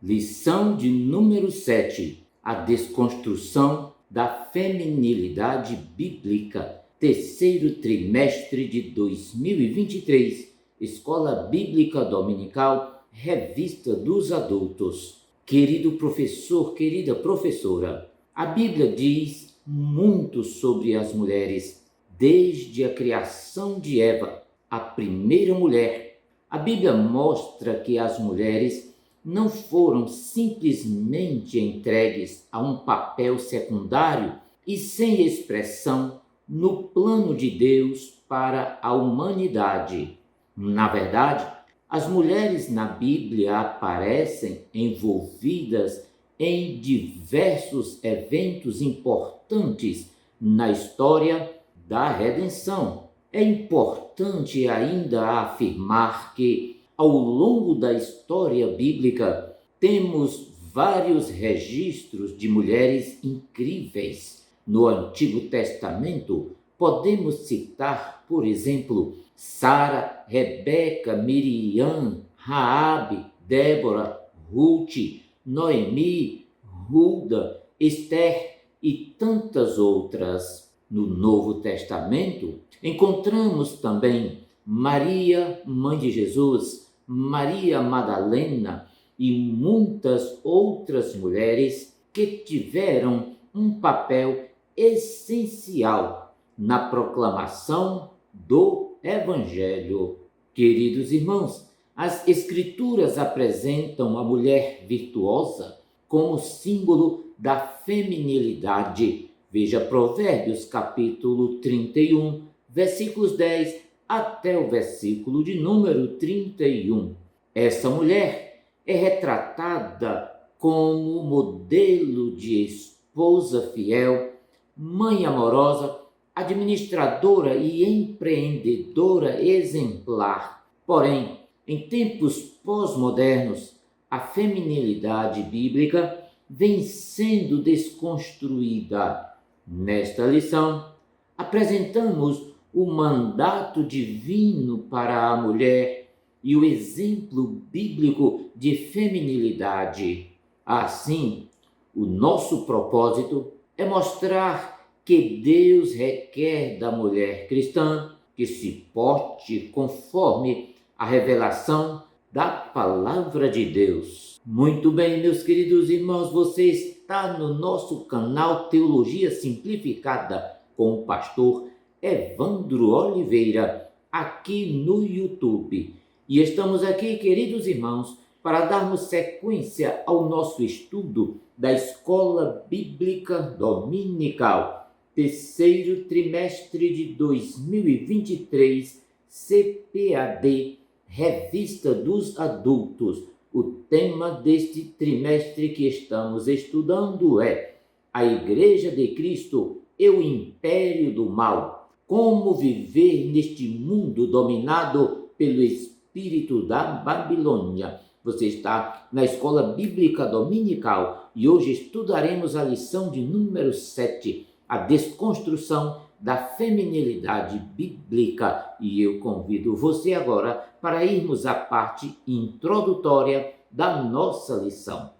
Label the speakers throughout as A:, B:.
A: Lição de número 7. A desconstrução da feminilidade bíblica. Terceiro trimestre de 2023. Escola Bíblica Dominical, Revista dos Adultos. Querido professor, querida professora, a Bíblia diz muito sobre as mulheres, desde a criação de Eva, a primeira mulher. A Bíblia mostra que as mulheres não foram simplesmente entregues a um papel secundário e sem expressão no plano de Deus para a humanidade. Na verdade, as mulheres na Bíblia aparecem envolvidas em diversos eventos importantes na história da redenção. É importante ainda afirmar que, ao longo da história bíblica, temos vários registros de mulheres incríveis. No Antigo Testamento, podemos citar, por exemplo, Sara, Rebeca, Miriam, Raabe, Débora, Ruth, Noemi, Hulda, Esther e tantas outras. No Novo Testamento, encontramos também Maria, mãe de Jesus, Maria Madalena e muitas outras mulheres que tiveram um papel essencial na proclamação do Evangelho. Queridos irmãos, as Escrituras apresentam a mulher virtuosa como símbolo da feminilidade. Veja Provérbios capítulo 31, versículos 10 até o versículo de número 31. Essa mulher é retratada como modelo de esposa fiel, mãe amorosa, administradora e empreendedora exemplar. Porém, em tempos pós-modernos, a feminilidade bíblica vem sendo desconstruída. Nesta lição, apresentamos o mandato divino para a mulher e o exemplo bíblico de feminilidade. Assim, o nosso propósito é mostrar que Deus requer da mulher cristã que se porte conforme a revelação da Palavra de Deus. Muito bem, meus queridos irmãos, você está no nosso canal Teologia Simplificada com o pastor Evandro Oliveira, aqui no YouTube. E estamos aqui, queridos irmãos, para darmos sequência ao nosso estudo da Escola Bíblica Dominical, terceiro trimestre de 2023, CPAD, Revista dos Adultos. O tema deste trimestre que estamos estudando é a Igreja de Cristo e o Império do Mal. Como viver neste mundo dominado pelo espírito da Babilônia. Você está na Escola Bíblica Dominical e hoje estudaremos a lição de número 7, a desconstrução da feminilidade bíblica. E eu convido você agora para irmos à parte introdutória da nossa lição.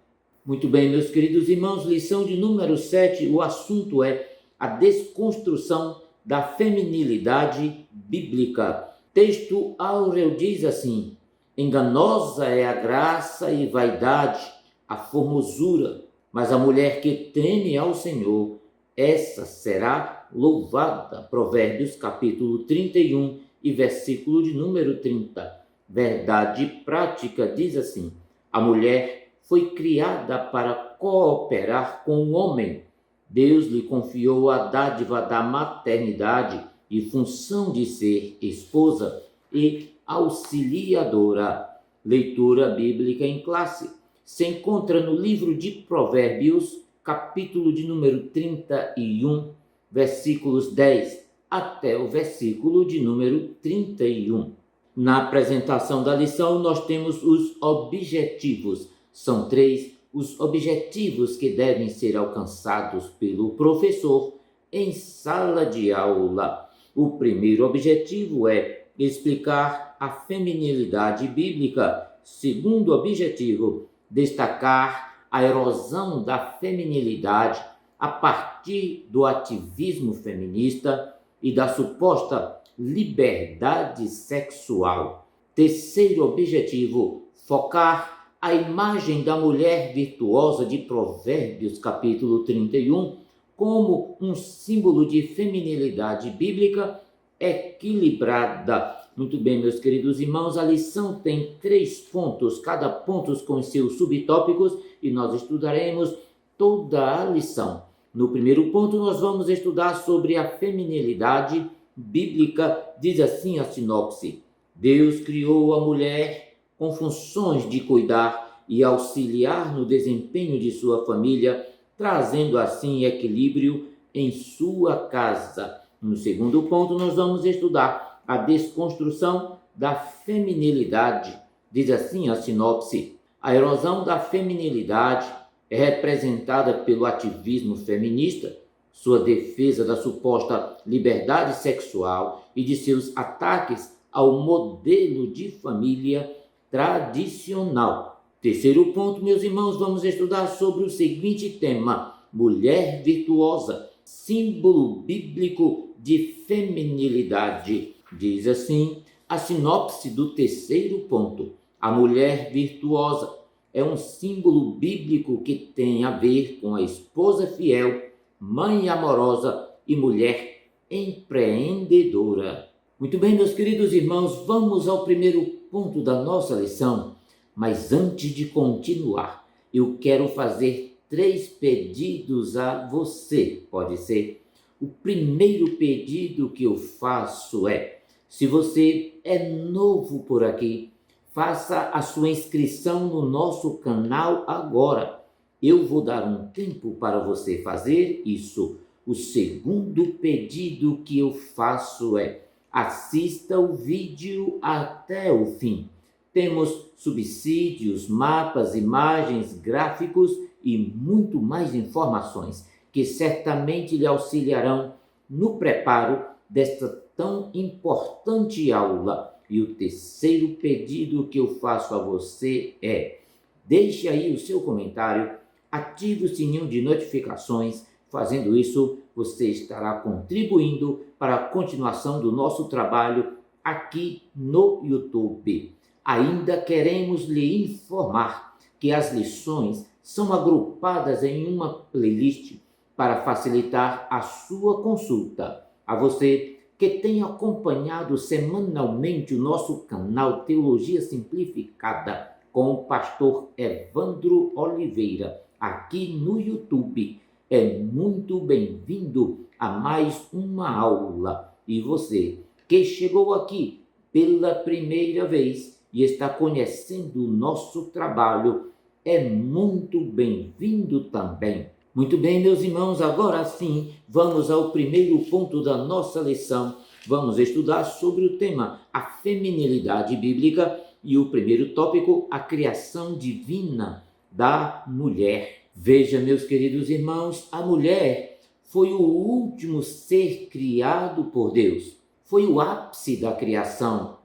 A: Muito bem, meus queridos irmãos, lição de número 7, o assunto é a desconstrução da feminilidade bíblica. Texto áureo diz assim: enganosa é a graça e vaidade, a formosura, mas a mulher que teme ao Senhor, essa será louvada. Provérbios capítulo 31 e versículo de número 30. Verdade prática diz assim: a mulher foi criada para cooperar com o homem. Deus lhe confiou a dádiva da maternidade e função de ser esposa e auxiliadora. Leitura bíblica em classe. Se encontra no livro de Provérbios, capítulo de número 31, versículos 10 até o versículo de número 31. Na apresentação da lição, nós temos os objetivos. São 3 os objetivos que devem ser alcançados pelo professor em sala de aula. O primeiro objetivo é explicar a feminilidade bíblica. Segundo objetivo, destacar a erosão da feminilidade a partir do ativismo feminista e da suposta liberdade sexual. Terceiro objetivo, focar a imagem da mulher virtuosa de Provérbios, capítulo 31, como um símbolo de feminilidade bíblica equilibrada. Muito bem, meus queridos irmãos, a lição tem 3 pontos, cada ponto com seus subtópicos, e nós estudaremos toda a lição. No primeiro ponto, nós vamos estudar sobre a feminilidade bíblica. Diz assim a sinopse: Deus criou a mulher com funções de cuidar e auxiliar no desempenho de sua família, trazendo assim equilíbrio em sua casa. No segundo ponto, nós vamos estudar a desconstrução da feminilidade. Diz assim a sinopse: a erosão da feminilidade é representada pelo ativismo feminista, sua defesa da suposta liberdade sexual e de seus ataques ao modelo de família tradicional. Terceiro ponto, meus irmãos, vamos estudar sobre o seguinte tema: mulher virtuosa, símbolo bíblico de feminilidade. Diz assim a sinopse do terceiro ponto: a mulher virtuosa é um símbolo bíblico que tem a ver com a esposa fiel, mãe amorosa e mulher empreendedora. Muito bem, meus queridos irmãos, vamos ao primeiro ponto da nossa lição. Mas antes de continuar, eu quero fazer 3 pedidos a você, pode ser? O primeiro pedido que eu faço é: se você é novo por aqui, faça a sua inscrição no nosso canal agora. Eu vou dar um tempo para você fazer isso. O segundo pedido que eu faço é: assista o vídeo até o fim. Temos subsídios, mapas, imagens, gráficos e muito mais informações que certamente lhe auxiliarão no preparo desta tão importante aula. E o terceiro pedido que eu faço a você é: deixe aí o seu comentário, ative o sininho de notificações. Fazendo isso, você estará contribuindo para a continuação do nosso trabalho aqui no YouTube. Ainda queremos lhe informar que as lições são agrupadas em uma playlist para facilitar a sua consulta. A você que tem acompanhado semanalmente o nosso canal Teologia Simplificada com o pastor Evandro Oliveira, aqui no YouTube, é muito bem-vindo a mais uma aula. E você que chegou aqui pela primeira vez e está conhecendo o nosso trabalho, é muito bem-vindo também. Muito bem, meus irmãos, agora sim, vamos ao primeiro ponto da nossa lição. Vamos estudar sobre o tema, a feminilidade bíblica, e o primeiro tópico, a criação divina da mulher. Veja, meus queridos irmãos, a mulher foi o último ser criado por Deus. Foi o ápice da criação,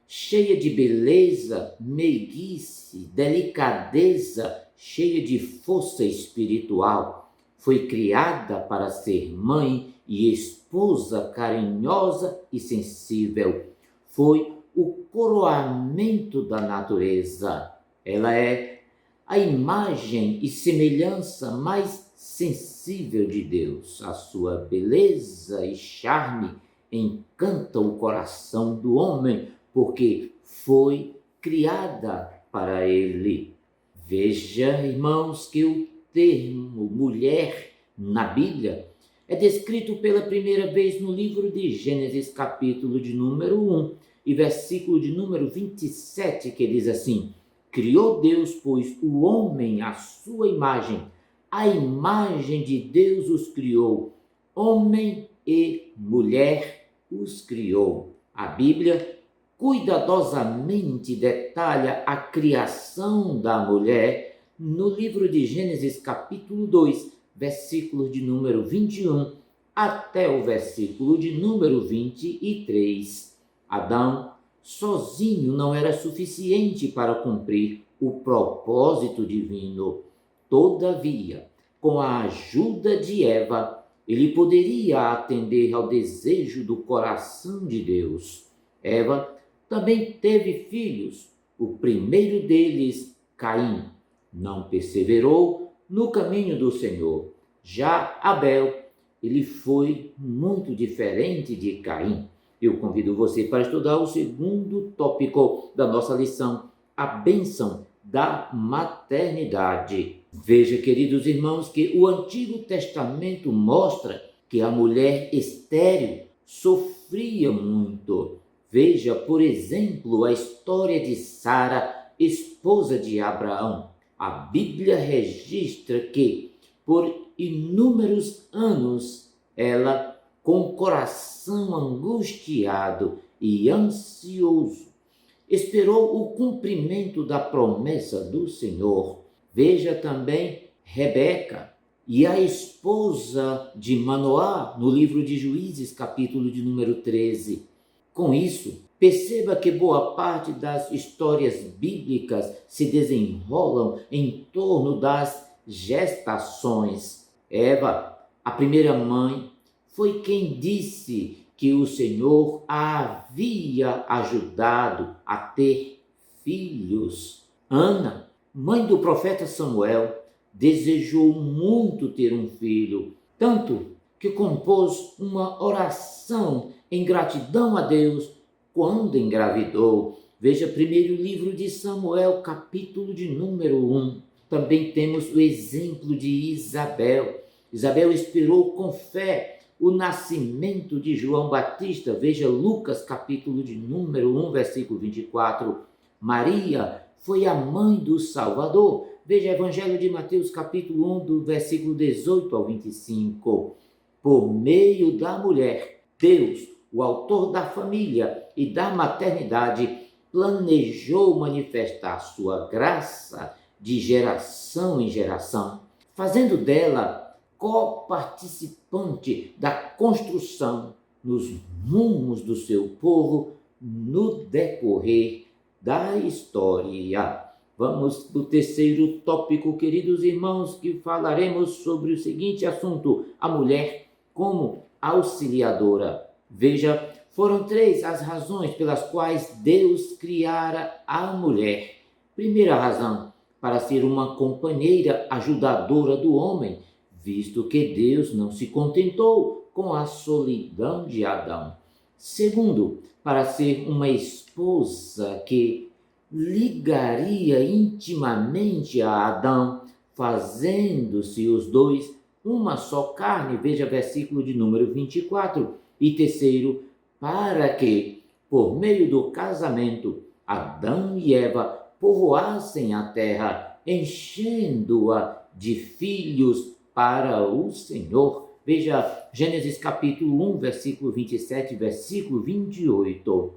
A: cheia de beleza, meiguice, delicadeza, cheia de força espiritual. Foi criada para ser mãe e esposa carinhosa e sensível. Foi o coroamento da natureza. Ela é a imagem e semelhança mais sensível de Deus. A sua beleza e charme encanta o coração do homem, porque foi criada para ele. Veja, irmãos, que o termo mulher na Bíblia é descrito pela primeira vez no livro de Gênesis, capítulo de número 1 e versículo de número 27, que diz assim: criou Deus, pois, o homem à sua imagem, a imagem de Deus os criou, homem e mulher os criou. A Bíblia cuidadosamente detalha a criação da mulher no livro de Gênesis, capítulo 2, versículos de número 21 até o versículo de número 23. Adão sozinho não era suficiente para cumprir o propósito divino. Todavia, com a ajuda de Eva, ele poderia atender ao desejo do coração de Deus. Eva também teve filhos. O primeiro deles, Caim, não perseverou no caminho do Senhor. Já Abel, ele foi muito diferente de Caim. Eu convido você para estudar o segundo tópico da nossa lição, a bênção da maternidade. Veja, queridos irmãos, que o Antigo Testamento mostra que a mulher estéril sofria muito. Veja, por exemplo, a história de Sara, esposa de Abraão. A Bíblia registra que, por inúmeros anos, ela, com o coração angustiado e ansioso, esperou o cumprimento da promessa do Senhor. Veja também Rebeca e a esposa de Manoá, no livro de Juízes, capítulo de número 13. Com isso, perceba que boa parte das histórias bíblicas se desenrolam em torno das gestações. Eva, a primeira mãe, foi quem disse que o Senhor a havia ajudado a ter filhos. Ana, mãe do profeta Samuel, desejou muito ter um filho, tanto que compôs uma oração em gratidão a Deus quando engravidou. Veja primeiro livro de Samuel, capítulo de número 1. Também temos o exemplo de Isabel. Isabel esperou com fé o nascimento de João Batista. Veja Lucas, capítulo de número 1, versículo 24. Maria foi a mãe do Salvador. Veja Evangelho de Mateus, capítulo 1, do versículo 18 ao 25. Por meio da mulher, Deus, o autor da família e da maternidade, planejou manifestar sua graça de geração em geração, fazendo dela coparticipante da construção nos rumos do seu povo no decorrer da história. Vamos para o terceiro tópico, queridos irmãos, que falaremos sobre o seguinte assunto: a mulher como auxiliadora. Veja, foram 3 as razões pelas quais Deus criara a mulher. Primeira razão, para ser uma companheira ajudadora do homem, visto que Deus não se contentou com a solidão de Adão. Segundo, para ser uma esposa que ligaria intimamente a Adão, fazendo-se os dois uma só carne, veja versículo de número 24. E terceiro, para que, por meio do casamento, Adão e Eva povoassem a terra, enchendo-a de filhos para o Senhor. Veja Gênesis capítulo 1, versículo 27, versículo 28.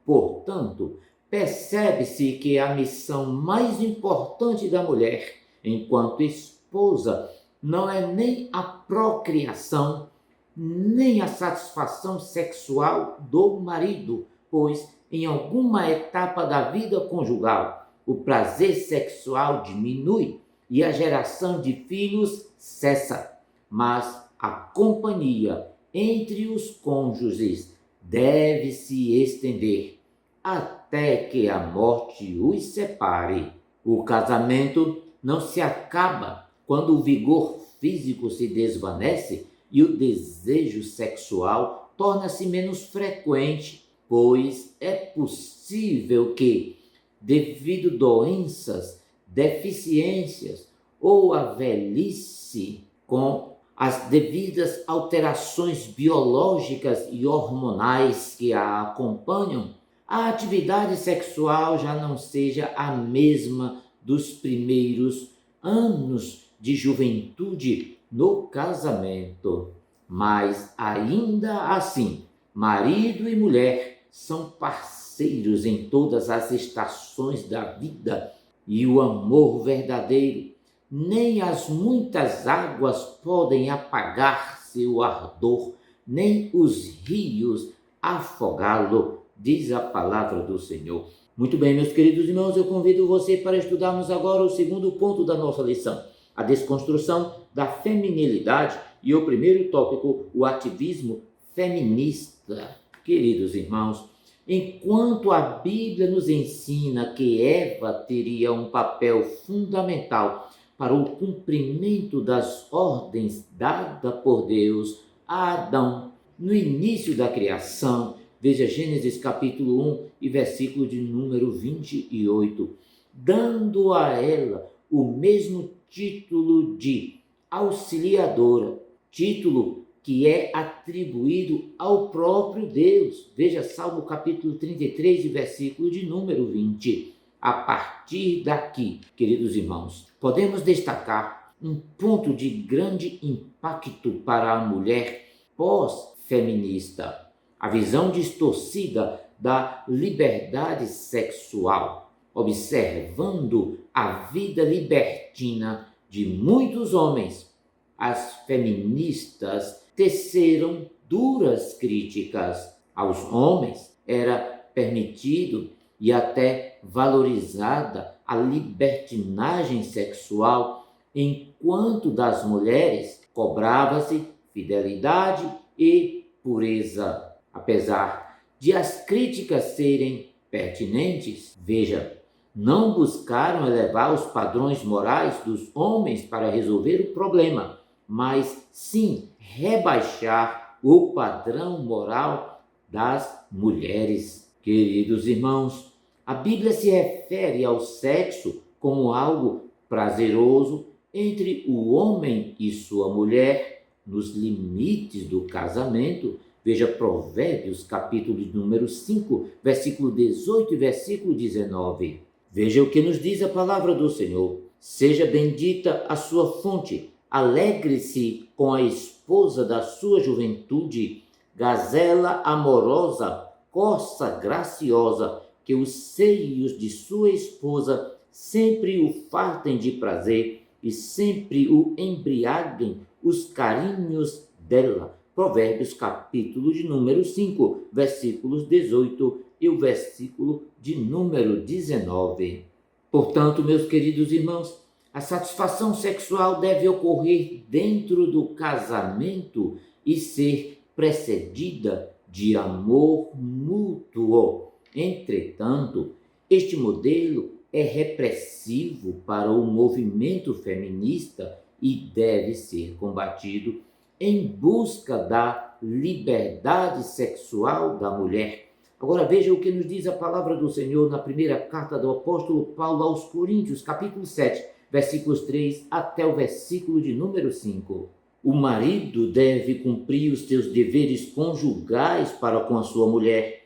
A: Portanto, percebe-se que a missão mais importante da mulher, enquanto esposa, não é nem a procriação, nem a satisfação sexual do marido, pois em alguma etapa da vida conjugal, o prazer sexual diminui e a geração de filhos cessa, mas a companhia entre os cônjuges deve se estender até que a morte os separe. O casamento não se acaba quando o vigor físico se desvanece e o desejo sexual torna-se menos frequente, pois é possível que, devido a doenças, deficiências ou a velhice, com as devidas alterações biológicas e hormonais que a acompanham, a atividade sexual já não seja a mesma dos primeiros anos de juventude no casamento. Mas ainda assim, marido e mulher são parceiros em todas as estações da vida, e o amor verdadeiro, nem as muitas águas podem apagar seu ardor, nem os rios afogá-lo, diz a palavra do Senhor. Muito bem, meus queridos irmãos, eu convido você para estudarmos agora o segundo ponto da nossa lição, a desconstrução da feminilidade, e o primeiro tópico, o ativismo feminista. Queridos irmãos, enquanto a Bíblia nos ensina que Eva teria um papel fundamental para o cumprimento das ordens dadas por Deus a Adão no início da criação, veja Gênesis capítulo 1 e versículo de número 28, dando a ela o mesmo título de auxiliadora, título que é atribuído ao próprio Deus. Veja Salmo capítulo 33 e versículo de número 20. A partir daqui, queridos irmãos, podemos destacar um ponto de grande impacto para a mulher pós-feminista, a visão distorcida da liberdade sexual, observando a vida libertina de muitos homens. As feministas teceram duras críticas aos homens. Era permitido e até valorizada a libertinagem sexual, enquanto das mulheres cobrava-se fidelidade e pureza. Apesar de as críticas serem pertinentes, veja, não buscaram elevar os padrões morais dos homens para resolver o problema, mas sim rebaixar o padrão moral das mulheres. Queridos irmãos, a Bíblia se refere ao sexo como algo prazeroso entre o homem e sua mulher, nos limites do casamento. Veja Provérbios, capítulo de número 5, versículo 18 e versículo 19. Veja o que nos diz a palavra do Senhor. Seja bendita a sua fonte, alegre-se com a esposa da sua juventude, gazela amorosa, corça graciosa, que os seios de sua esposa sempre o fartem de prazer e sempre o embriaguem os carinhos dela. Provérbios, capítulo de número 5, versículos 18 e o versículo de número 19. Portanto, meus queridos irmãos, a satisfação sexual deve ocorrer dentro do casamento e ser precedida de amor mútuo. Entretanto, este modelo é repressivo para o movimento feminista e deve ser combatido em busca da liberdade sexual da mulher. Agora veja o que nos diz a palavra do Senhor na primeira carta do apóstolo Paulo aos Coríntios, capítulo 7, versículos 3 até o versículo de número 5. O marido deve cumprir os seus deveres conjugais para com a sua mulher,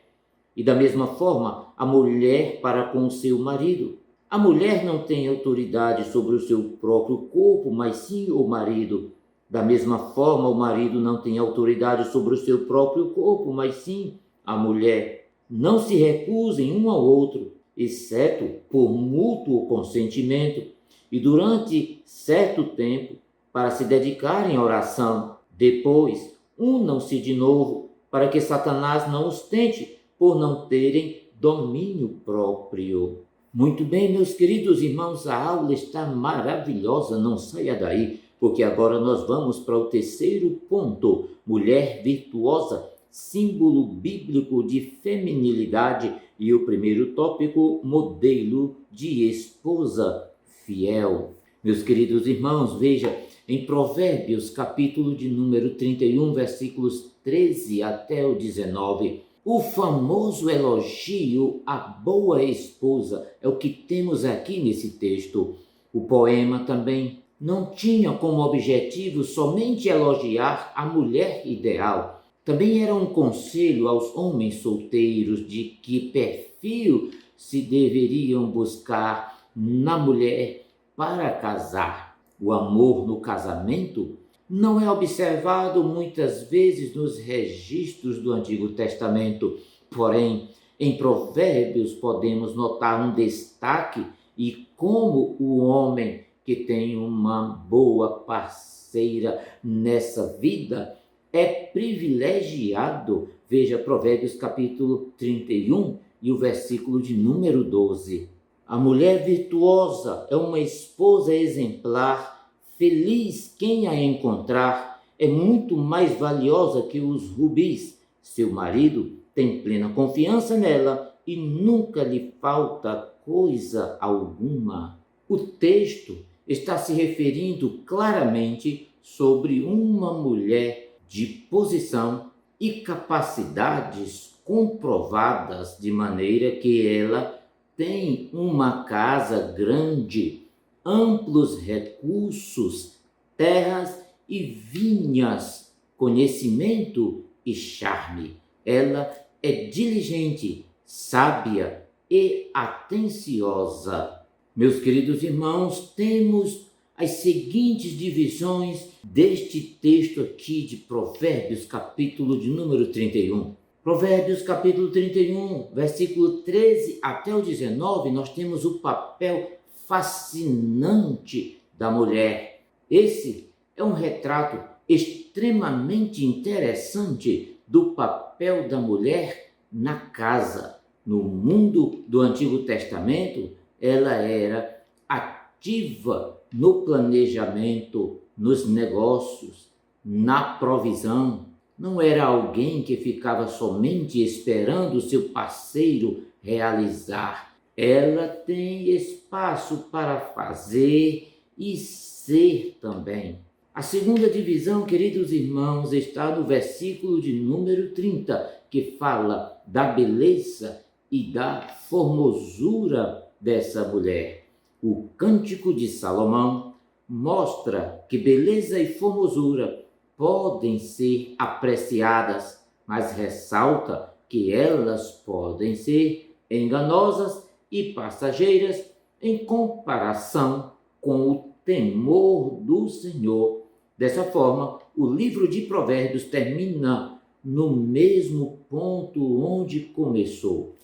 A: e da mesma forma a mulher para com o seu marido. A mulher não tem autoridade sobre o seu próprio corpo, mas sim o marido. Da mesma forma, o marido não tem autoridade sobre o seu próprio corpo, mas sim a mulher. Não se recusem um ao outro, exceto por mútuo consentimento, e durante certo tempo, para se dedicarem à oração. Depois, unam-se de novo, para que Satanás não os tente, por não terem domínio próprio. Muito bem, meus queridos irmãos, a aula está maravilhosa, não saia daí, porque agora nós vamos para o terceiro ponto, mulher virtuosa, símbolo bíblico de feminilidade, e o primeiro tópico, modelo de esposa fiel. Meus queridos irmãos, veja, em Provérbios, capítulo de número 31, versículos 13 até o 19, o famoso elogio à boa esposa é o que temos aqui nesse texto. O poema também não tinha como objetivo somente elogiar a mulher ideal. Também era um conselho aos homens solteiros de que perfil se deveriam buscar na mulher para casar. O amor no casamento não é observado muitas vezes nos registros do Antigo Testamento, porém, em Provérbios podemos notar um destaque e como o homem que tem uma boa parceira nessa vida é privilegiado. Veja Provérbios capítulo 31 e o versículo de número 12. A mulher virtuosa é uma esposa exemplar, feliz quem a encontrar, é muito mais valiosa que os rubis. Seu marido tem plena confiança nela e nunca lhe falta coisa alguma. O texto está se referindo claramente sobre uma mulher de posição e capacidades comprovadas, de maneira que ela tem uma casa grande, amplos recursos, terras e vinhas, conhecimento e charme. Ela é diligente, sábia e atenciosa. Meus queridos irmãos, temos as seguintes divisões deste texto aqui de Provérbios, capítulo de número 31. Provérbios, capítulo 31, versículo 13 até o 19, nós temos o papel fascinante da mulher. Esse é um retrato extremamente interessante do papel da mulher na casa. No mundo do Antigo Testamento, ela era ativa no planejamento, nos negócios, na provisão. Não era alguém que ficava somente esperando o seu parceiro realizar. Ela tem espaço para fazer e ser também. A segunda divisão, queridos irmãos, está no versículo de número 30, que fala da beleza e da formosura dessa mulher. O Cântico de Salomão mostra que beleza e formosura podem ser apreciadas, mas ressalta que elas podem ser enganosas e passageiras em comparação com o temor do Senhor. Dessa forma, o livro de Provérbios termina no mesmo ponto onde começou,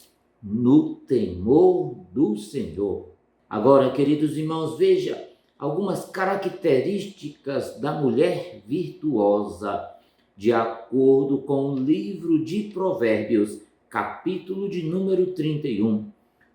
A: no temor do Senhor. Agora, queridos irmãos, veja algumas características da mulher virtuosa, de acordo com o livro de Provérbios, capítulo de número 31.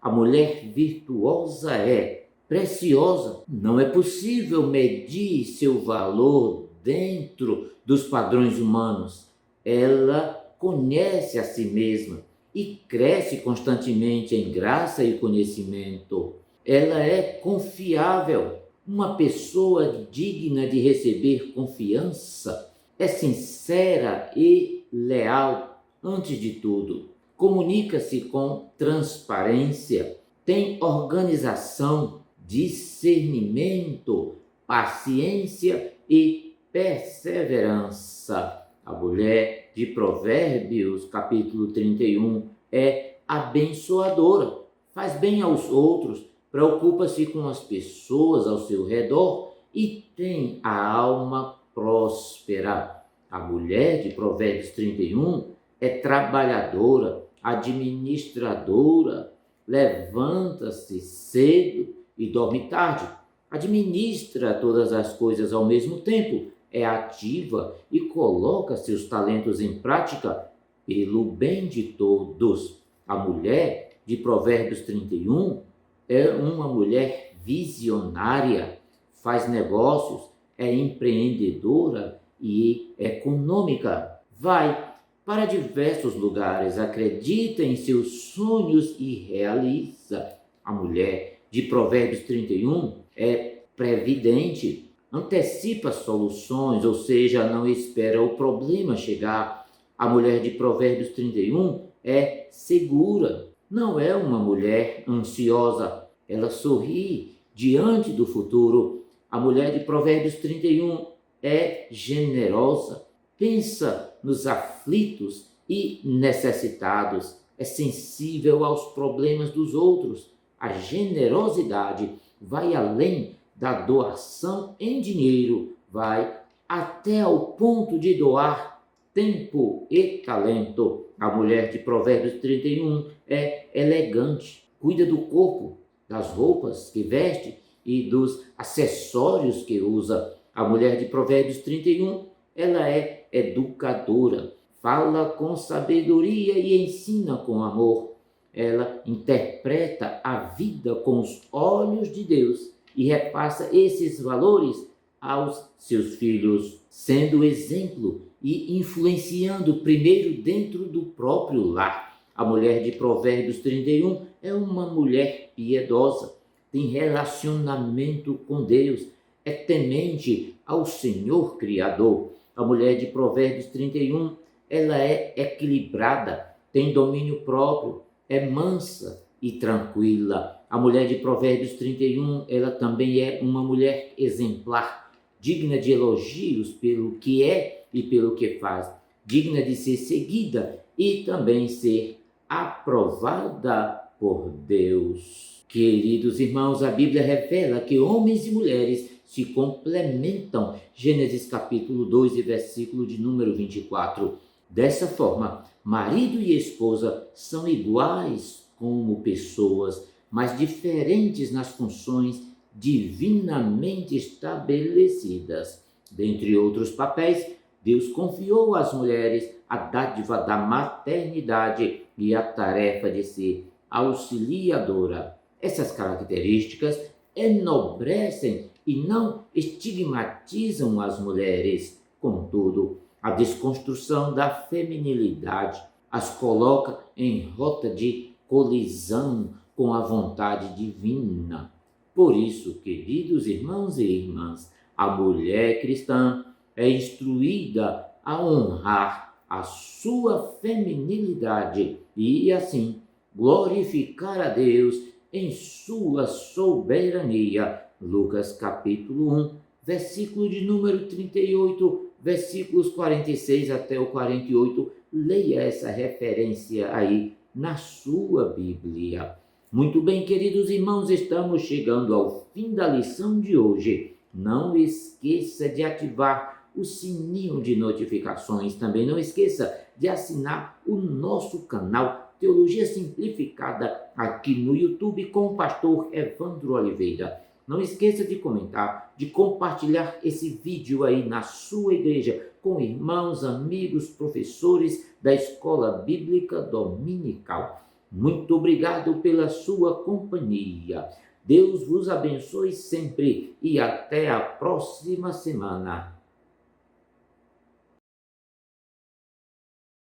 A: A mulher virtuosa é preciosa. Não é possível medir seu valor dentro dos padrões humanos. Ela conhece a si mesma e cresce constantemente em graça e conhecimento. Ela é confiável. Uma pessoa digna de receber confiança é sincera e leal antes de tudo. Comunica-se com transparência, tem organização, discernimento, paciência e perseverança. A mulher de Provérbios, capítulo 31, é abençoadora, faz bem aos outros, preocupa-se com as pessoas ao seu redor e tem a alma próspera. A mulher de Provérbios 31 é trabalhadora, administradora, levanta-se cedo e dorme tarde, administra todas as coisas ao mesmo tempo, é ativa e coloca seus talentos em prática pelo bem de todos. A mulher de Provérbios 31 é uma mulher visionária, faz negócios, é empreendedora e econômica. Vai para diversos lugares, acredita em seus sonhos e realiza. A mulher de Provérbios 31 é previdente, antecipa soluções, ou seja, não espera o problema chegar. A mulher de Provérbios 31 é segura, não é uma mulher ansiosa, ela sorri diante do futuro. A mulher de Provérbios 31 é generosa, pensa nos aflitos e necessitados, é sensível aos problemas dos outros. A generosidade vai além da doação em dinheiro, vai até ao ponto de doar tempo e talento. A mulher de Provérbios 31 é elegante, cuida do corpo, das roupas que veste e dos acessórios que usa. A mulher de Provérbios 31, ela é educadora, fala com sabedoria e ensina com amor. ela interpreta a vida com os olhos de Deus e repassa esses valores aos seus filhos, sendo exemplo e influenciando primeiro dentro do próprio lar. A mulher de Provérbios 31 é uma mulher piedosa, tem relacionamento com Deus, é temente ao Senhor Criador. A mulher de Provérbios 31, ela é equilibrada, tem domínio próprio, é mansa e tranquila. A mulher de Provérbios 31, ela também é uma mulher exemplar, digna de elogios pelo que é e pelo que faz, digna de ser seguida e também ser aprovada por Deus. Queridos irmãos, a Bíblia revela que homens e mulheres se complementam. Gênesis capítulo 2 e versículo de número 24. Dessa forma, marido e esposa são iguais como pessoas, mas diferentes nas funções divinamente estabelecidas. Dentre outros papéis, Deus confiou às mulheres a dádiva da maternidade e a tarefa de ser auxiliadora. Essas características enobrecem e não estigmatizam as mulheres. Contudo, a desconstrução da feminilidade as coloca em rota de colisão com a vontade divina. Por isso, queridos irmãos e irmãs, a mulher cristã é instruída a honrar a sua feminilidade e, assim, glorificar a Deus em sua soberania. Lucas capítulo 1, versículo de número 38, versículos 46 até o 48. Leia essa referência aí na sua Bíblia. Muito bem, queridos irmãos, estamos chegando ao fim da lição de hoje. Não esqueça de ativar o sininho de notificações. Também não esqueça de assinar o nosso canal Teologia Simplificada aqui no YouTube com o pastor Evandro Oliveira. Não esqueça de comentar, de compartilhar esse vídeo aí na sua igreja com irmãos, amigos, professores da Escola Bíblica Dominical. Muito obrigado pela sua companhia. Deus vos abençoe sempre e até a próxima semana.